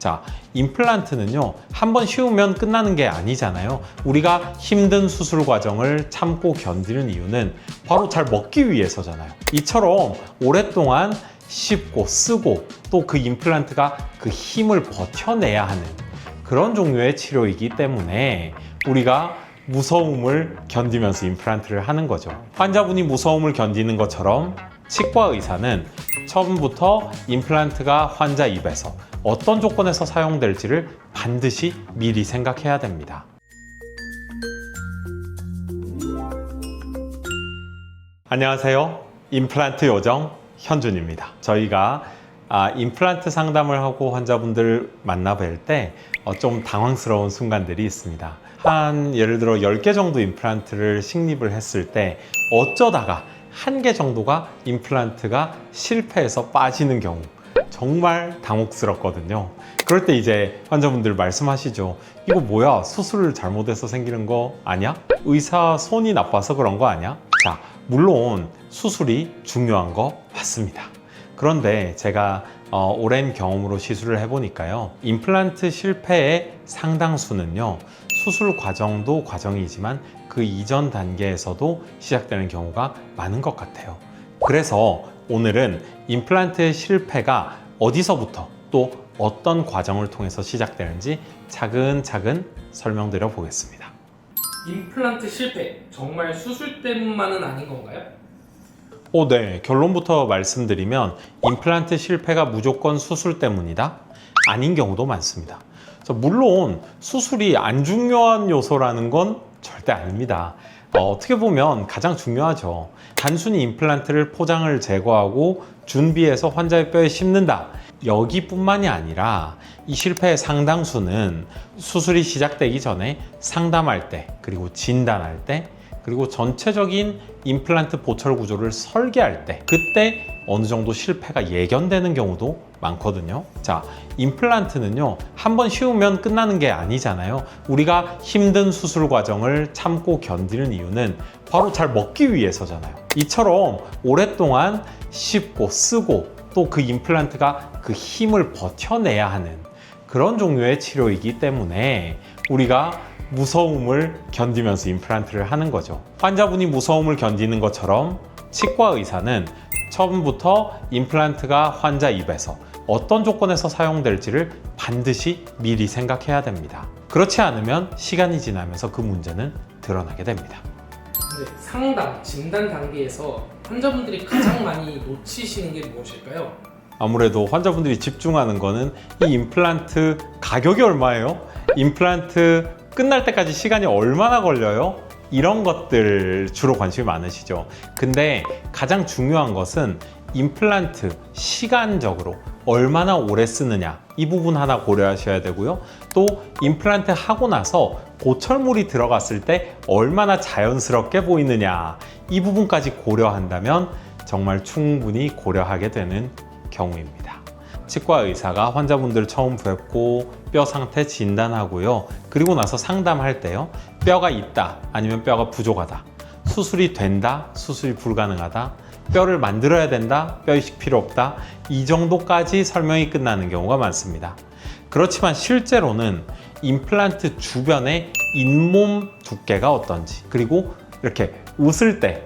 자, 임플란트는요, 한번 씌우면 끝나는 게 아니잖아요. 우리가 힘든 수술 과정을 참고 견디는 이유는 바로 잘 먹기 위해서잖아요. 이처럼 오랫동안 씹고 쓰고 또 그 임플란트가 그 힘을 버텨내야 하는 그런 종류의 치료이기 때문에 우리가 무서움을 견디면서 임플란트를 하는 거죠. 환자분이 무서움을 견디는 것처럼 치과 의사는 처음부터 임플란트가 환자 입에서 어떤 조건에서 사용될지를 반드시 미리 생각해야 됩니다. 안녕하세요. 임플란트 요정 현준입니다. 저희가 임플란트 상담을 하고 환자분들 만나 뵐 때 좀 당황스러운 순간들이 있습니다. 예를 들어 10개 정도 임플란트를 식립을 했을 때 어쩌다가 1개 정도가 임플란트가 실패해서 빠지는 경우 정말 당혹스럽거든요. 그럴 때 이제 환자분들 말씀하시죠. 이거 뭐야? 수술을 잘못해서 생기는 거 아니야? 의사 손이 나빠서 그런 거 아니야? 자, 물론 수술이 중요한 거 맞습니다. 그런데 제가 오랜 경험으로 시술을 해보니까요, 임플란트 실패의 상당수는요, 수술 과정도 과정이지만 그 이전 단계에서도 시작되는 경우가 많은 것 같아요. 그래서 오늘은 임플란트의 실패가 어디서부터 또 어떤 과정을 통해서 시작되는지 차근차근 설명드려 보겠습니다. 임플란트 실패, 정말 수술 때문만은 아닌 건가요? 네. 결론부터 말씀드리면 임플란트 실패가 무조건 수술 때문이다? 아닌 경우도 많습니다. 물론 수술이 안 중요한 요소라는 건 절대 아닙니다. 어떻게 보면 가장 중요하죠. 단순히 임플란트를 포장을 제거하고 준비해서 환자의 뼈에 심는다. 여기뿐만이 아니라 이 실패의 상당수는 수술이 시작되기 전에 상담할 때, 그리고 진단할 때, 그리고 전체적인 임플란트 보철 구조를 설계할 때, 그때 어느 정도 실패가 예견되는 경우도 많거든요. 자, 임플란트는요, 한번 씌우면 끝나는 게 아니잖아요. 우리가 힘든 수술 과정을 참고 견디는 이유는 바로 잘 먹기 위해서잖아요. 이처럼 오랫동안 씹고 쓰고 또 그 임플란트가 그 힘을 버텨내야 하는 그런 종류의 치료이기 때문에 우리가 무서움을 견디면서 임플란트를 하는 거죠. 환자분이 무서움을 견디는 것처럼 치과 의사는 처음부터 임플란트가 환자 입에서 어떤 조건에서 사용될지를 반드시 미리 생각해야 됩니다. 그렇지 않으면 시간이 지나면서 그 문제는 드러나게 됩니다. 근데 상담, 진단 단계에서 환자분들이 가장 많이 놓치시는 게 무엇일까요? 아무래도 환자분들이 집중하는 거는 이 임플란트 가격이 얼마예요? 임플란트 끝날 때까지 시간이 얼마나 걸려요? 이런 것들 주로 관심이 많으시죠. 근데 가장 중요한 것은 임플란트 시간적으로 얼마나 오래 쓰느냐, 이 부분 하나 고려하셔야 되고요. 또 임플란트 하고 나서 보철물이 들어갔을 때 얼마나 자연스럽게 보이느냐, 이 부분까지 고려한다면 정말 충분히 고려하게 되는 경우입니다. 치과 의사가 환자분들 처음 뵙고 뼈 상태 진단하고요. 그리고 나서 상담할 때요, 뼈가 있다, 아니면 뼈가 부족하다, 수술이 된다, 수술이 불가능하다, 뼈를 만들어야 된다, 뼈 이식 필요 없다, 이 정도까지 설명이 끝나는 경우가 많습니다. 그렇지만 실제로는 임플란트 주변의 잇몸 두께가 어떤지, 그리고 이렇게 웃을 때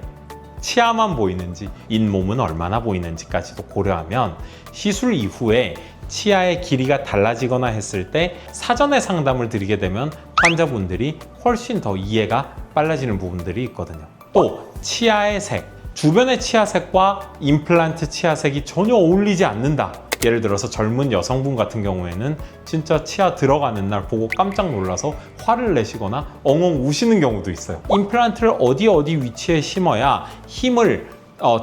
치아만 보이는지 잇몸은 얼마나 보이는지까지도 고려하면 시술 이후에 치아의 길이가 달라지거나 했을 때 사전에 상담을 드리게 되면 환자분들이 훨씬 더 이해가 빨라지는 부분들이 있거든요. 또 치아의 색, 주변의 치아색과 임플란트 치아색이 전혀 어울리지 않는다. 예를 들어서 젊은 여성분 같은 경우에는 진짜 치아 들어가는 날 보고 깜짝 놀라서 화를 내시거나 엉엉 우시는 경우도 있어요. 임플란트를 어디 위치에 심어야 힘을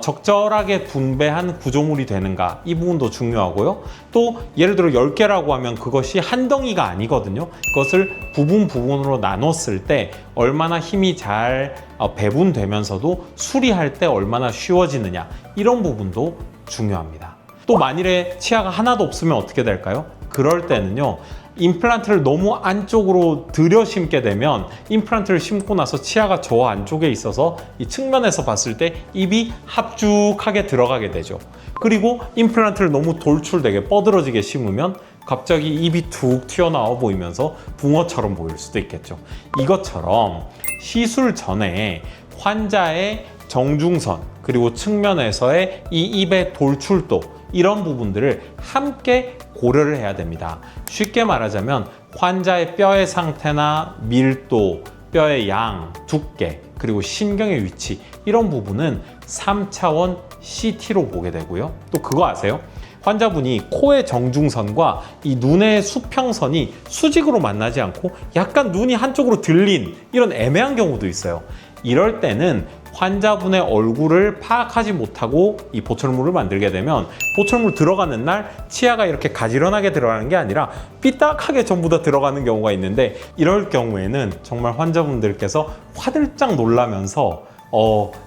적절하게 분배한 구조물이 되는가, 이 부분도 중요하고요. 또 예를 들어 10개라고 하면 그것이 한 덩이가 아니거든요. 그것을 부분으로 나눴을 때 얼마나 힘이 잘 배분되면서도 수리할 때 얼마나 쉬워지느냐, 이런 부분도 중요합니다. 또 만일에 치아가 하나도 없으면 어떻게 될까요? 그럴 때는요, 임플란트를 너무 안쪽으로 들여 심게 되면 임플란트를 심고 나서 치아가 저 안쪽에 있어서 이 측면에서 봤을 때 입이 합죽하게 들어가게 되죠. 그리고 임플란트를 너무 돌출되게 뻗어지게 심으면 갑자기 입이 툭 튀어나와 보이면서 붕어처럼 보일 수도 있겠죠. 이것처럼 시술 전에 환자의 정중선 그리고 측면에서의 이 입의 돌출도 이런 부분들을 함께 고려를 해야 됩니다. 쉽게 말하자면 환자의 뼈의 상태나 밀도, 뼈의 양, 두께, 그리고 신경의 위치 이런 부분은 3차원 CT로 보게 되고요. 또 그거 아세요? 환자분이 코의 정중선과 이 눈의 수평선이 수직으로 만나지 않고 약간 눈이 한쪽으로 들린 이런 애매한 경우도 있어요. 이럴 때는 환자분의 얼굴을 파악하지 못하고 이 보철물을 만들게 되면 보철물 들어가는 날 치아가 이렇게 가지런하게 들어가는 게 아니라 삐딱하게 전부 다 들어가는 경우가 있는데 이럴 경우에는 정말 환자분들께서 화들짝 놀라면서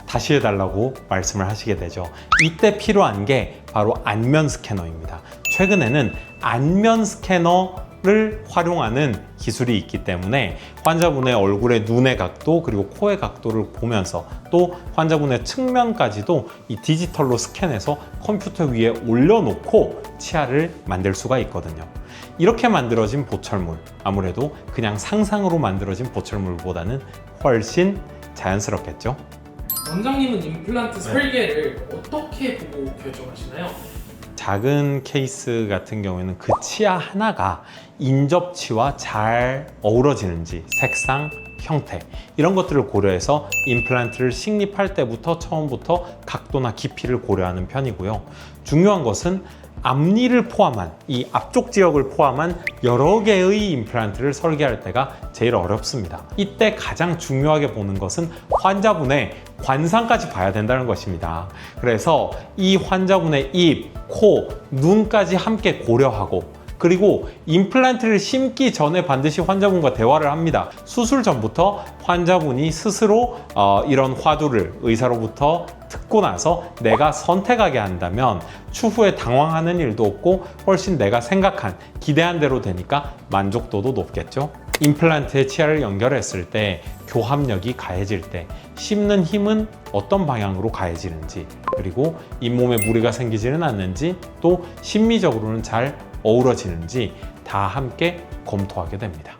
다시 해달라고 말씀을 하시게 되죠. 이때 필요한 게 바로 안면 스캐너입니다. 최근에는 안면 스캐너를 활용하는 기술이 있기 때문에 환자분의 얼굴의 눈의 각도 그리고 코의 각도를 보면서 또 환자분의 측면까지도 이 디지털로 스캔해서 컴퓨터 위에 올려놓고 치아를 만들 수가 있거든요. 이렇게 만들어진 보철물, 아무래도 그냥 상상으로 만들어진 보철물보다는 훨씬 자연스럽겠죠? 원장님은 임플란트 설계를 어떻게 보고 결정하시나요? 작은 케이스 같은 경우에는 그 치아 하나가 인접치와 잘 어우러지는지 색상, 형태 이런 것들을 고려해서 임플란트를 식립할 때부터 처음부터 각도나 깊이를 고려하는 편이고요. 중요한 것은 앞니를 포함한 이 앞쪽 지역을 포함한 여러 개의 임플란트를 설계할 때가 제일 어렵습니다. 이때 가장 중요하게 보는 것은 환자분의 관상까지 봐야 된다는 것입니다. 그래서 이 환자분의 입, 코, 눈까지 함께 고려하고 그리고 임플란트를 심기 전에 반드시 환자분과 대화를 합니다. 수술 전부터 환자분이 스스로 이런 화두를 의사로부터 듣고 나서 내가 선택하게 한다면 추후에 당황하는 일도 없고 훨씬 내가 생각한, 기대한 대로 되니까 만족도도 높겠죠. 임플란트에 치아를 연결했을 때 교합력이 가해질 때 씹는 힘은 어떤 방향으로 가해지는지 그리고 잇몸에 무리가 생기지는 않는지 또 심미적으로는 잘 어우러지는지 다 함께 검토하게 됩니다.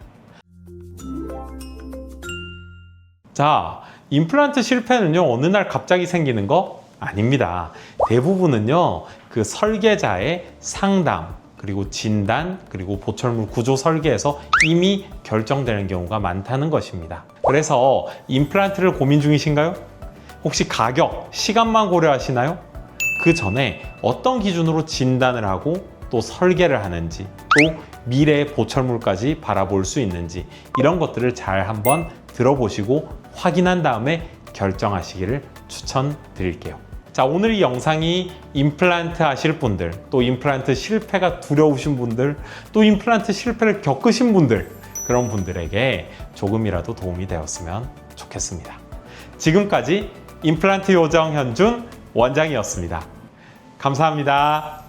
자, 임플란트 실패는요 어느 날 갑자기 생기는 거 아닙니다. 대부분은요 그 설계자의 상담 그리고 진단 그리고 보철물 구조 설계에서 이미 결정되는 경우가 많다는 것입니다. 그래서 임플란트를 고민 중이신가요? 혹시 가격, 시간만 고려하시나요? 그 전에 어떤 기준으로 진단을 하고 또 설계를 하는지 또 미래의 보철물까지 바라볼 수 있는지 이런 것들을 잘 한번 들어보시고 확인한 다음에 결정하시기를 추천드릴게요. 자, 오늘 이 영상이 임플란트 하실 분들, 또 임플란트 실패가 두려우신 분들, 또 임플란트 실패를 겪으신 분들, 그런 분들에게 조금이라도 도움이 되었으면 좋겠습니다. 지금까지 임플란트 요정 현준 원장이었습니다. 감사합니다.